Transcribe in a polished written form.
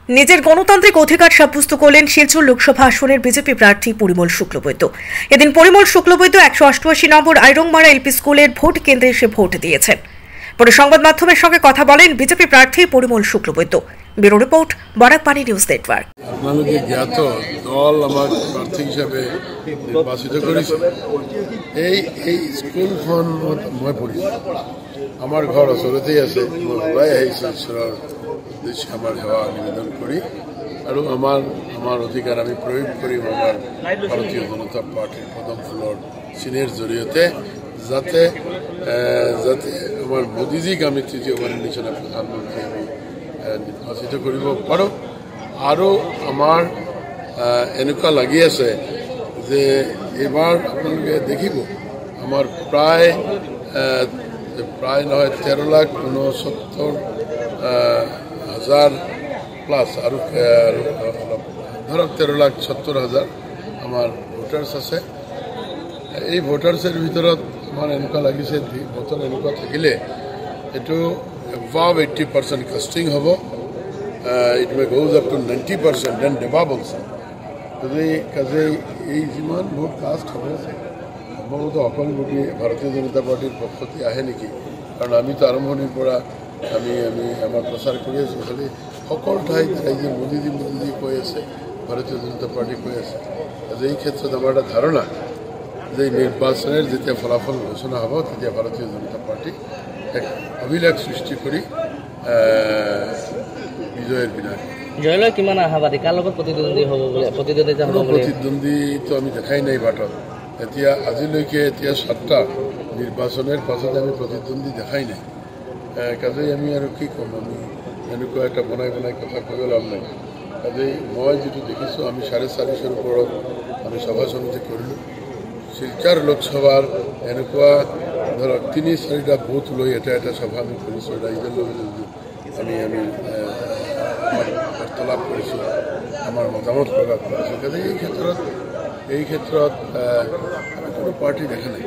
নিজের গণতান্ত্রিক অধিকার সাব্যস্ত করলেন শিলচর লোকসভা আসনের বিজেপি প্রার্থী পরিমল শুক্লবৈদ্য। এদিন পরিমল শুক্লবৈদ্য 188 নম্বর আইরংমারা এলপি স্কুলের ভোট কেন্দ্রে এসে ভোট দিয়েছেন। পরে সংবাদ মাধ্যমের সঙ্গে কথা বলেন বিজেপি প্রার্থী Parimal Shuklabaidya. Bureau report, Barakbani news network. আপনাদের জ্ঞাত দল আমার প্রার্থী হিসাবে নির্বাচিত করেছে। এই স্কুলখন মই পঢ়িছোঁ। আমার ঘর ওচৰতেই আছে। মই ওলাই আহিছোঁ ঈশ্বৰৰ উদ্দেশ্যে আমাৰ সেৱা নিবেদন কৰি আৰু আমাৰ অধিকাৰ আমি প্ৰয়োগ কৰিম আমাৰ ভাৰতীয় জনতা পাৰ্টিৰ পদম ফুলৰ চিনেৰ জৰিয়তে যাতে আমাৰ মোদীজীক আমি তৃতীয়বাৰৰ নিচিনা প্ৰধানমন্ত্ৰী আমি নিৰ্বাচিত কৰিব পাৰোঁ। আৰু আমাৰ এনেকুৱা লাগি আছে যে এইবাৰ আপোনালোকে দেখিব আমাৰ প্ৰায় নহয় 13,69,000 প্লাস আৰু ধৰক 13,70,000 আমাৰ ভোটাৰ্ছ আছে। এই ভোটাৰ্ছৰ ভিতৰত আমাৰ এনেকুৱা লাগিছে ভোটৰ এনেকুৱা থাকিলে এইটো above 80% কাষ্টিং হ'ব। It may goes up to 90%, then debables. কাজেই এই যিমান ভোট কাষ্ট হ'ব সম্ভৱত অকল ভোটী ভাৰতীয় জনতা পাৰ্টিৰ পক্ষতে আহে নেকি, কাৰণ আমিতো আৰম্ভণিৰ পৰা আমি আমাৰ প্ৰচাৰ কৰি আছোঁ। খালি সকলো ঠাইত ৰাইজে মোদীজী কৈ আছে, ভাৰতীয় জনতা পাৰ্টি কৈ আছে। এই ক্ষেত্ৰত আমাৰ এটা ধাৰণা যে নিৰ্বাচনেৰ যেতিয়া ফলাফল ঘোষণা হ'ব তেতিয়া ভাৰতীয় জনতা পাৰ্টি এক অভিলেখ সৃষ্টি কৰি বিজয়েৰ বিনাশ। জয়লৈ কিমান আশাবাদী? কাৰ লগত প্ৰতিদ্বন্দ্বী হ'ব বোলে? প্ৰতিদ্বন্দ্বীটো আমি দেখাই নাই বাটত। এতিয়া আজিলৈকে 7টা নিৰ্বাচনেৰ পাছত আমি প্ৰতিদ্বন্দ্বী দেখাই নাই। কাজেই আমি আৰু কি ক'ম, আমি এনেকুৱা এটা বনাই কথা কৈ লাভ নাই। কাজেই মই যিটো দেখিছোঁ, আমি 450ৰ ওপৰত আমি সভা সমিতি কৰিলোঁ। শিলচৰ লোকসভাৰ এনেকুৱা ধৰক 3-4টা বুথ লৈ এটা সভা আমি কৰিছোঁ। ৰাইজৰ লগত আমি বাৰ্তালাপ কৰিছোঁ, আমাৰ মতামত প্ৰকাশ কৰিছোঁ। কাজে এই ক্ষেত্ৰত আমি কোনো পাৰ্টি দেখা নাই।